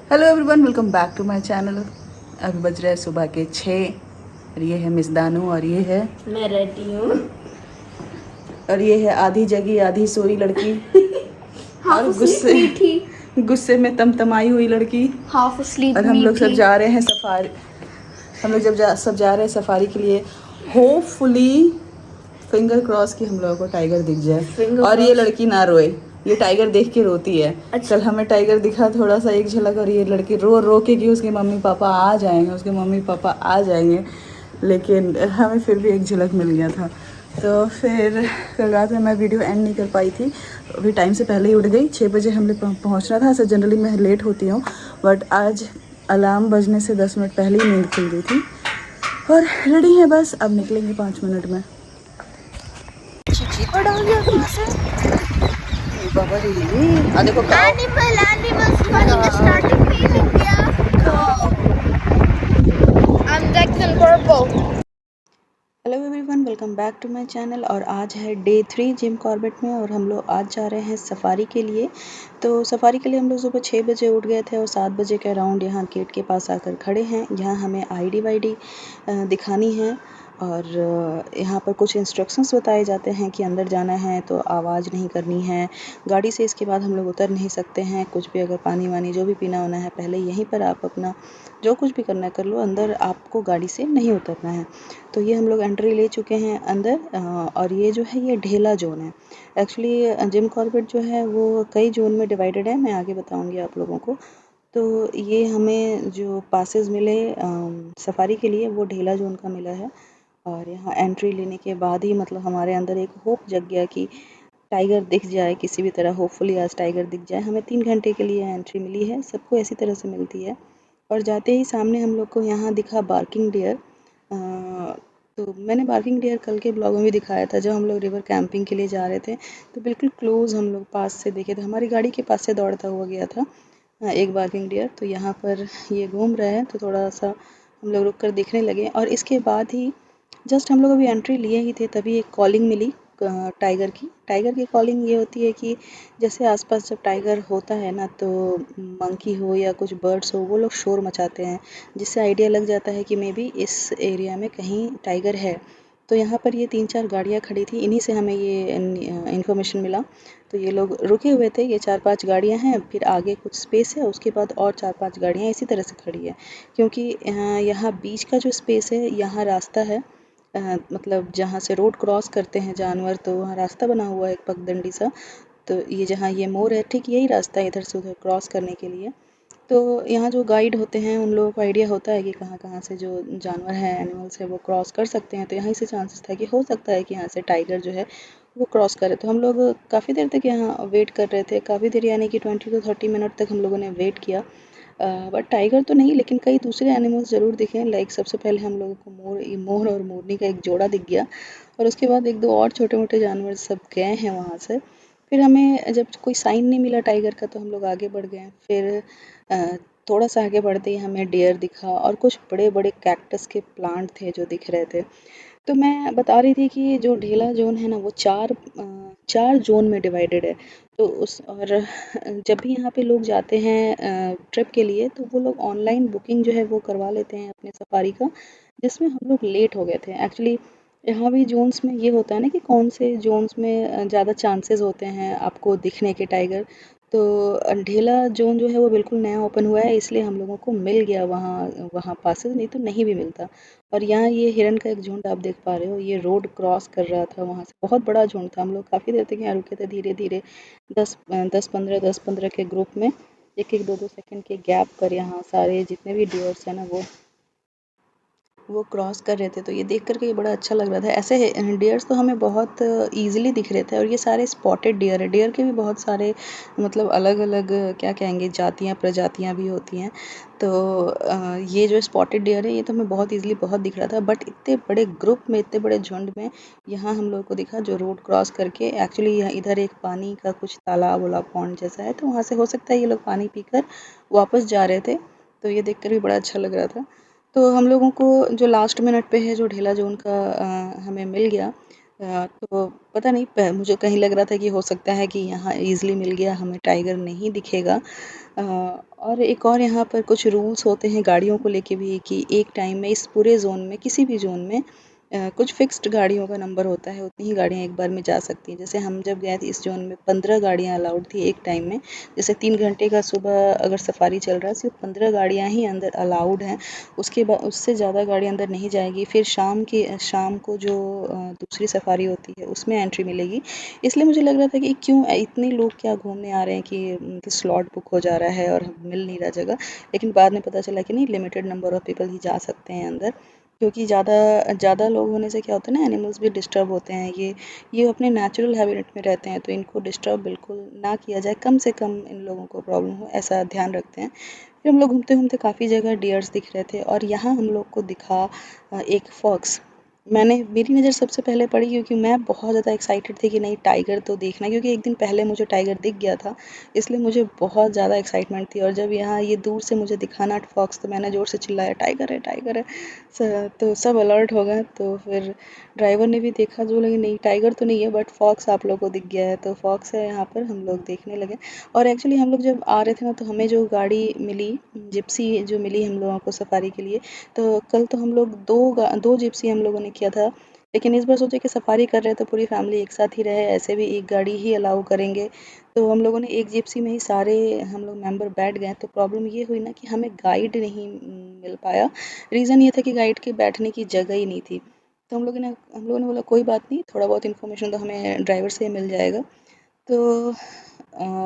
Hello everyone, welcome back to my channel. अभी बज रहे हैं सुबह के 6 और ये है मिस दानू और ये है मैं रेडी हूँ। और ये है आधी जगी आधी सोई लड़की हाफ और स्लीप मीठी, गुस्से में तमतमाई हुई लड़की। हाफ स्लीप और हम लोग सब मीठी। जा रहे हैं सफारी। हम लोग सब जा रहे हैं सफारी के लिए। होपफुली फिंगर क्रॉस की हम लोगों को टाइगर दिख जाए और ये लड़की ना रोए। ये टाइगर देख के रोती है। अच्छा। कल हमें टाइगर दिखा थोड़ा सा एक झलक और ये लड़की रो रो के कि उसके मम्मी पापा आ जाएंगे, उसके मम्मी पापा आ जाएंगे, लेकिन हमें फिर भी एक झलक मिल गया था। तो फिर कल रात में मैं वीडियो एंड नहीं कर पाई थी। अभी टाइम से पहले ही उठ गई। 6 बजे हमने पहुंचना था। ऐसे जनरली मैं लेट होती हूँ, बट आज अलार्म बजने से 10 मिनट पहले ही नींद खुल गई थी और रेडी है। बस अब निकलेंगे 5 मिनट में। चिपड़ आ गया कहाँ से? बाबा रे, आ देखो एनिमल वाली में स्टार्टिंग में ही मिल गया। I'm Dex in purple. Hello everyone, welcome back to my channel. और आज है डे 3 जिम कॉर्बेट में और हम लोग आज जा रहे हैं सफारी के लिए। तो सफारी के लिए हम लोग सुबह 6 बजे उठ गए थे और 7 बजे के अराउंड यहाँ गेट के पास आकर खड़े हैं। यहाँ हमें आईडी वाईडी दिखानी है और यहाँ पर कुछ इंस्ट्रक्शंस बताए जाते हैं कि अंदर जाना है तो आवाज़ नहीं करनी है गाड़ी से। इसके बाद हम लोग उतर नहीं सकते हैं। कुछ भी अगर पानी वानी जो भी पीना होना है पहले यहीं पर आप अपना जो कुछ भी करना है कर लो, अंदर आपको गाड़ी से नहीं उतरना है। तो ये हम लोग एंट्री ले चुके हैं अंदर। और ये जो है ये ढेला जोन है। एक्चुअली जिम कॉर्बेट जो है वो कई जोन में डिवाइडेड है, मैं आगे बताऊंगी आप लोगों को। तो ये हमें जो पासेस मिले सफारी के लिए वो ढेला जोन का मिला है। और यहाँ एंट्री लेने के बाद ही मतलब हमारे अंदर एक होप जग गया कि टाइगर दिख जाए किसी भी तरह। होपफुली आज टाइगर दिख जाए। हमें 3 घंटे के लिए एंट्री मिली है, सबको ऐसी तरह से मिलती है। और जाते ही सामने हम लोग को यहाँ दिखा बार्किंग डियर। तो मैंने बार्किंग डियर कल के ब्लॉग में भी दिखाया था जब हम लोग रिवर कैंपिंग के लिए जा रहे थे। तो बिल्कुल क्लोज हम लोग पास से देखे थे, हमारी गाड़ी के पास से दौड़ता हुआ गया था एक बार्किंग डियर। तो यहाँ पर ये घूम रहे हैं तो थोड़ा सा हम लोग रुक कर देखने लगे। और इसके बाद ही जस्ट हम लोग अभी एंट्री लिए ही थे तभी एक कॉलिंग मिली टाइगर की कॉलिंग ये होती है कि जैसे आसपास जब टाइगर होता है ना तो मंकी हो या कुछ बर्ड्स हो वो लोग शोर मचाते हैं, जिससे आइडिया लग जाता है कि मे बी इस एरिया में कहीं टाइगर है। तो यहाँ पर ये 3-4 गाड़ियाँ खड़ी थी, इन्हीं से हमें ये इन्फॉर्मेशन मिला। तो ये लोग रुके हुए थे। ये 4-5 गाड़ियाँ हैं, फिर आगे कुछ स्पेस है, उसके बाद और 4-5 गाड़ियाँ इसी तरह से खड़ी है। क्योंकि यहाँ बीच का जो स्पेस है यहाँ रास्ता है। मतलब जहाँ से रोड क्रॉस करते हैं जानवर तो वहाँ रास्ता बना हुआ है एक पगडंडी सा। तो ये जहाँ ये मोड़ है ठीक यही रास्ता है इधर से उधर क्रॉस करने के लिए। तो यहाँ जो गाइड होते हैं उन लोगों को आइडिया होता है कि कहाँ कहाँ से जो जानवर हैं एनिमल्स है वो क्रॉस कर सकते हैं। तो यहीं से चांसेस था कि हो सकता है कि यहाँ से टाइगर जो है वो क्रॉस करे। तो हम लोग काफ़ी देर तक यहाँ वेट कर रहे थे, काफ़ी देर यानी कि 20 to 30 मिनट तक हम लोगों ने वेट किया। बट टाइगर तो नहीं लेकिन कई दूसरे एनिमल्स ज़रूर दिखे। लाइक सबसे पहले हम लोगों को मोर और मोरनी का एक जोड़ा दिख गया और उसके बाद एक दो और छोटे मोटे जानवर सब गए हैं वहाँ से। फिर हमें जब कोई साइन नहीं मिला टाइगर का तो हम लोग आगे बढ़ गए। फिर अ, थोड़ा सा आगे बढ़ते ही हमें डियर दिखा और कुछ बड़े बड़े कैक्टस के प्लांट थे जो दिख रहे थे। तो मैं बता रही थी कि जो ढेला जोन है ना वो चार जोन में डिवाइडेड है। तो उस और जब भी यहाँ पे लोग जाते हैं ट्रिप के लिए तो वो लोग ऑनलाइन बुकिंग जो है वो करवा लेते हैं अपने सफारी का, जिसमें हम लोग लेट हो गए थे एक्चुअली। यहाँ भी जोन्स में ये होता है ना कि कौन से जोन्स में ज़्यादा चांसेस होते हैं आपको दिखने के टाइगर। तो ढेला जोन जो है वो बिल्कुल नया ओपन हुआ है इसलिए हम लोगों को मिल गया वहाँ वहाँ पासेस, नहीं तो नहीं भी मिलता। और यहाँ ये हिरन का एक झुंड आप देख पा रहे हो, ये रोड क्रॉस कर रहा था वहाँ से। बहुत बड़ा झुंड था, हम लोग काफ़ी देर तक यहाँ रुके थे। धीरे धीरे 10-15 के ग्रुप में एक एक 2-2 सेकंड के गैप पर यहाँ सारे जितने भी डियर्स हैं ना वो क्रॉस कर रहे थे। तो ये देख कर के ये बड़ा अच्छा लग रहा था। ऐसे डियर्स तो हमें बहुत ईजिली दिख रहे थे और ये सारे स्पॉटेड डियर है। डियर के भी बहुत सारे मतलब अलग अलग क्या कहेंगे जातियाँ प्रजातियाँ भी होती हैं। तो ये जो स्पॉटेड डियर है ये तो हमें बहुत ईजिली बहुत दिख रहा था। बट इतने बड़े ग्रुप में इतने बड़े झुंड में यहाँ हम लोग को दिखा जो रोड क्रॉस करके एक्चुअली यहाँ इधर एक पानी का कुछ तालाब वाला पॉन्ड जैसा है तो वहाँ से हो सकता है ये लोग पानी पीकर वापस जा रहे थे। तो ये देख कर भी बड़ा अच्छा लग रहा था। तो हम लोगों को जो लास्ट मिनट पे है जो ढेला जोन का हमें मिल गया। तो पता नहीं मुझे कहीं लग रहा था कि हो सकता है कि यहाँ ईज़िली मिल गया, हमें टाइगर नहीं दिखेगा। और एक और यहाँ पर कुछ रूल्स होते हैं गाड़ियों को लेके भी कि एक टाइम में इस पूरे ज़ोन में किसी भी ज़ोन में कुछ फ़िक्स्ड गाड़ियों का नंबर होता है, उतनी ही गाड़ियाँ एक बार में जा सकती हैं। जैसे हम जब गए थे इस ज़ोन में 15 गाड़ियाँ अलाउड थी एक टाइम में। जैसे 3 घंटे का सुबह अगर सफारी चल रहा है सिर्फ 15 गाड़ियाँ ही अंदर अलाउड हैं। उसके बाद उससे ज़्यादा गाड़ी अंदर नहीं जाएगी। फिर शाम को जो दूसरी सफारी होती है उसमें एंट्री मिलेगी। इसलिए मुझे लग रहा था कि क्यों इतने लोग क्या घूमने आ रहे हैं कि उनकी स्लॉट बुक हो जा रहा है और मिल नहीं रहा जगह। लेकिन बाद में पता चला कि नहीं, लिमिटेड नंबर ऑफ पीपल ही जा सकते हैं अंदर, क्योंकि ज़्यादा ज़्यादा लोग होने से क्या होता है ना, एनिमल्स भी डिस्टर्ब होते हैं। ये अपने नेचुरल हैबिटेट में रहते हैं, तो इनको डिस्टर्ब बिल्कुल ना किया जाए, कम से कम इन लोगों को प्रॉब्लम हो ऐसा ध्यान रखते हैं। फिर हम लोग घूमते घूमते काफ़ी जगह डियर्स दिख रहे थे और यहाँ हम लोग को दिखा एक फॉक्स। मेरी नज़र सबसे पहले पड़ी क्योंकि मैं बहुत ज़्यादा एक्साइटेड थी कि नहीं, टाइगर तो देखना है, क्योंकि एक दिन पहले मुझे टाइगर दिख गया था। इसलिए मुझे बहुत ज़्यादा एक्साइटमेंट थी और जब यहाँ ये दूर से मुझे दिखा ना फॉक्स, तो मैंने ज़ोर से चिल्लाया, टाइगर है, टाइगर है। तो सब अलर्ट हो गए। तो फिर ड्राइवर ने भी देखा, जो लगे नहीं, टाइगर तो नहीं है बट फॉक्स आप लोग को दिख गया है, तो फॉक्स है यहाँ पर। हम लोग देखने लगे। और एक्चुअली हम लोग जब आ रहे थे ना, तो हमें जो गाड़ी मिली, जिप्सी जो मिली हम लोगों को सफारी के लिए, तो कल तो हम लोग दो जिप्सी हम लोगों ने किया था। लेकिन इस बार सोचे कि सफारी कर रहे हैं तो पूरी फैमिली एक साथ ही रहे, ऐसे भी एक गाड़ी ही अलाउ करेंगे। तो हम लोगों ने एक जिप्सी में ही सारे हम लोग मेंबर बैठ गए। तो प्रॉब्लम ये हुई ना कि हमें गाइड नहीं मिल पाया। रीज़न ये था कि गाइड के बैठने की जगह ही नहीं थी। तो हम लोगों ने बोला कोई बात नहीं, थोड़ा बहुत इन्फॉर्मेशन तो हमें ड्राइवर से ही मिल जाएगा। तो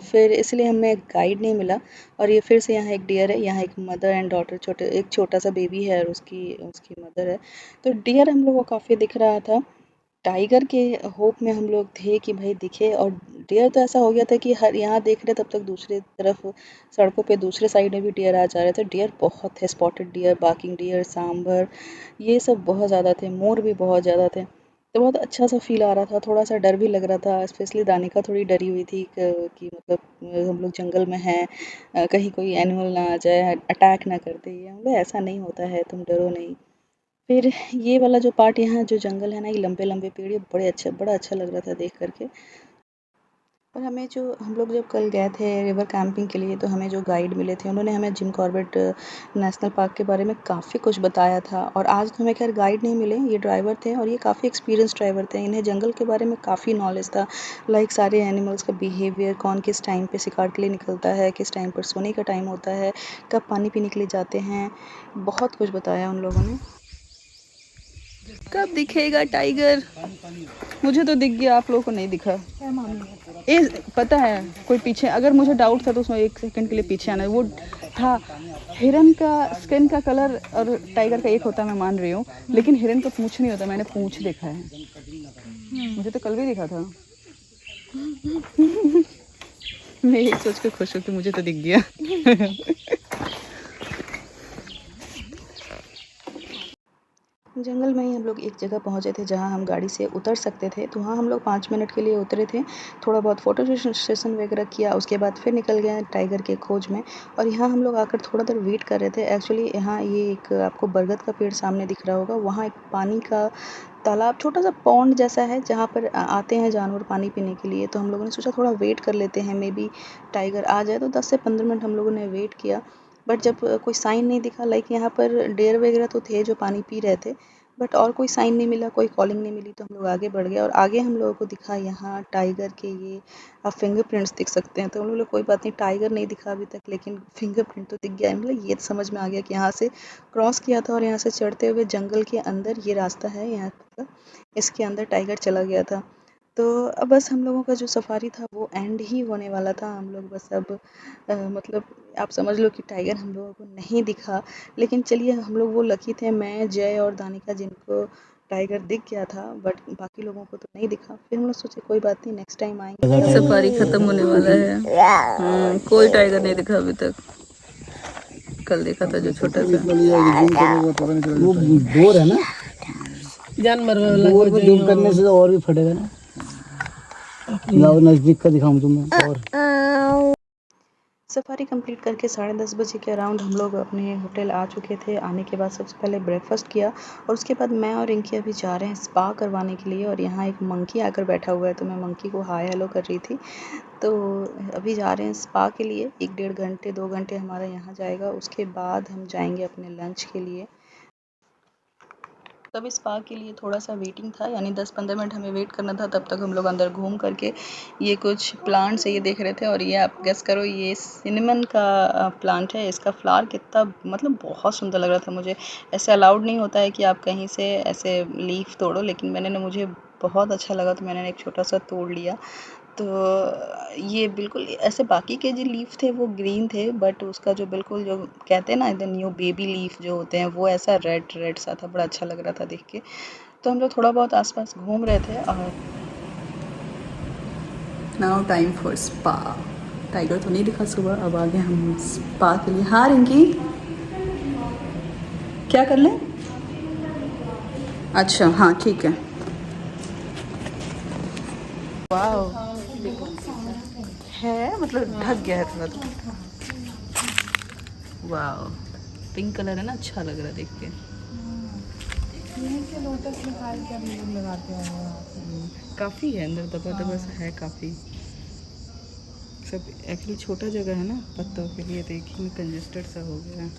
फिर इसलिए हमें गाइड नहीं मिला। और ये फिर से यहाँ एक डियर है, यहाँ एक मदर एंड डॉटर, एक छोटा सा बेबी है और उसकी उसकी मदर है। तो डियर हम लोग को काफ़ी दिख रहा था। टाइगर के होप में हम लोग थे कि भाई दिखे, और डियर तो ऐसा हो गया था कि हर यहाँ देख रहे तब तक दूसरी तरफ सड़कों पे दूसरे साइड में भी डियर आ जा रहे थे। डियर बहुत थे, spotted deer, barking deer, sambar, ये सब बहुत ज़्यादा थे। मोर भी बहुत ज़्यादा थे। तो बहुत अच्छा सा फील आ रहा था, थोड़ा सा डर भी लग रहा था, स्पेशली दानिका थोड़ी डरी हुई थी कि मतलब हम लोग जंगल में हैं, कहीं कोई एनिमल ना आ जाए, अटैक ना कर दे। ये हम लोग, ऐसा नहीं होता है, तुम डरो नहीं। फिर ये वाला जो पार्ट, यहाँ जो जंगल है ना, ये लंबे लंबे पेड़, ये बड़ा अच्छा लग रहा था देख करके। और हमें जो हम लोग जब कल गए थे रिवर कैंपिंग के लिए, तो हमें जो गाइड मिले थे उन्होंने हमें जिम कॉर्बेट नेशनल पार्क के बारे में काफ़ी कुछ बताया था। और आज तो हमें खैर गाइड नहीं मिले, ये ड्राइवर थे और ये काफ़ी एक्सपीरियंस ड्राइवर थे। इन्हें जंगल के बारे में काफ़ी नॉलेज था, लाइक सारे एनिमल्स का बिहेवियर, कौन किस टाइम पे शिकार के लिए निकलता है, किस टाइम पर सोने का टाइम होता है, कब पानी पीने के लिए जाते हैं। बहुत कुछ बताया उन लोगों ने। कब दिखेगा टाइगर? मुझे तो दिख गया, आप लोगों को नहीं दिखा। ए, पता है, कोई पीछे, अगर मुझे डाउट था तो उसमें 1 सेकंड के लिए पीछे आना, वो था। हिरन का स्किन का कलर और टाइगर का एक होता है, मैं मान रही हूँ, लेकिन हिरन का पूंछ नहीं होता। मैंने पूंछ देखा है, मुझे तो कल भी दिखा था। मैं यही सोच के खुश हूँ कि मुझे तो दिख गया। जंगल में ही हम लोग एक जगह पहुंचे थे जहां हम गाड़ी से उतर सकते थे, तो वहाँ हम लोग 5 मिनट के लिए उतरे थे। थोड़ा बहुत फ़ोटो सेशन वगैरह किया, उसके बाद फिर निकल गए टाइगर के खोज में। और यहाँ हम लोग आकर थोड़ा देर वेट कर रहे थे। एक्चुअली यहाँ ये एक आपको बरगद का पेड़ सामने दिख रहा होगा, वहाँ एक पानी का तालाब, छोटा सा पॉन्ड जैसा है, जहाँ पर आते हैं जानवर पानी पीने के लिए। तो हम लोगों ने सोचा थोड़ा वेट कर लेते हैं, मे बी टाइगर आ जाए। तो 10 से 15 मिनट हम लोगों ने वेट किया, बट जब कोई साइन नहीं दिखा, लाइक यहाँ पर डेयर वगैरह तो थे जो पानी पी रहे थे, बट और कोई साइन नहीं मिला, कोई कॉलिंग नहीं मिली, तो हम लोग आगे बढ़ गए। और आगे हम लोगों को दिखा यहाँ टाइगर के ये आप फिंगरप्रिंट्स दिख सकते हैं। तो हम लोग कोई बात नहीं, टाइगर नहीं दिखा अभी तक, लेकिन फिंगरप्रिंट तो दिख गया है। मतलब ये तो समझ में आ गया कि यहाँ से क्रॉस किया था और यहाँ से चढ़ते हुए जंगल के अंदर ये रास्ता है, यहाँ मतलब इसके अंदर टाइगर चला गया था। तो अब बस हम लोगों का जो सफारी था वो एंड ही होने वाला था। हम लोग बस अब मतलब आप समझ लो कि टाइगर हम लोगों को नहीं दिखा। लेकिन चलिए, हम लोग वो लकी थे, मैं, जय और दानिका, जिनको टाइगर दिख गया था, बट बाकी लोगों को तो नहीं दिखा। फिर हम लोग सोचे कोई बात नहीं, नेक्स्ट टाइम आएंगे। सफारी खत्म होने वाला है। कोई टाइगर नहीं दिखा अभी तक। कल देखा था जो छोटा सा। वो बोर है ना, जानवर बोर को जूम करने से तो और भी फटेगा ना। लाओ नजदीक का दिखाऊं तुम्हें। और सफ़ारी कंप्लीट करके 10:30 बजे के अराउंड हम लोग अपने होटल आ चुके थे। आने के बाद सबसे पहले ब्रेकफ़ास्ट किया और उसके बाद मैं और रिंकी अभी जा रहे हैं स्पा करवाने के लिए। और यहाँ एक मंकी आकर बैठा हुआ है तो मैं मंकी को हाय हेलो कर रही थी। तो अभी जा रहे हैं स्पा के लिए। 1-1.5 घंटे 2 घंटे हमारा यहाँ जाएगा। उसके बाद हम जाएंगे अपने लंच के लिए। तब स्पा के लिए थोड़ा सा वेटिंग था, यानी 10-15 मिनट हमें वेट करना था। तब तक हम लोग अंदर घूम करके ये कुछ प्लांट्स है ये देख रहे थे। और ये आप गेस करो, ये सिनेमन का प्लांट है। इसका फ्लावर कितना मतलब बहुत सुंदर लग रहा था मुझे। ऐसे अलाउड नहीं होता है कि आप कहीं से ऐसे लीफ तोड़ो, लेकिन मुझे बहुत अच्छा लगा तो मैंने एक छोटा सा तोड़ लिया। तो ये बिल्कुल ऐसे, बाकी के जो लीफ थे वो ग्रीन थे, बट उसका जो बिल्कुल जो कहते हैं ना एकदम न्यू बेबी लीफ जो होते हैं वो ऐसा रेड रेड सा था। बड़ा अच्छा लग रहा था देख के। तो हम लोग थोड़ा बहुत आसपास घूम रहे थे। और now time for spa. Tiger तो नहीं दिखा सुबह, अब आगे हम स्पा के लिए। हाँ रिंकी, क्या कर लें? अच्छा हाँ ठीक है। वाह है, मतलब ढक गया है थोड़ा तो। वाह, पिंक कलर है ना, अच्छा लग रहा है देख के। काफ़ी है अंदर, दबा दबा सा है काफ़ी। सब एक्चुअली छोटा जगह है ना पत्तों के लिए, देखिए कंजेस्टेड सा हो गया है।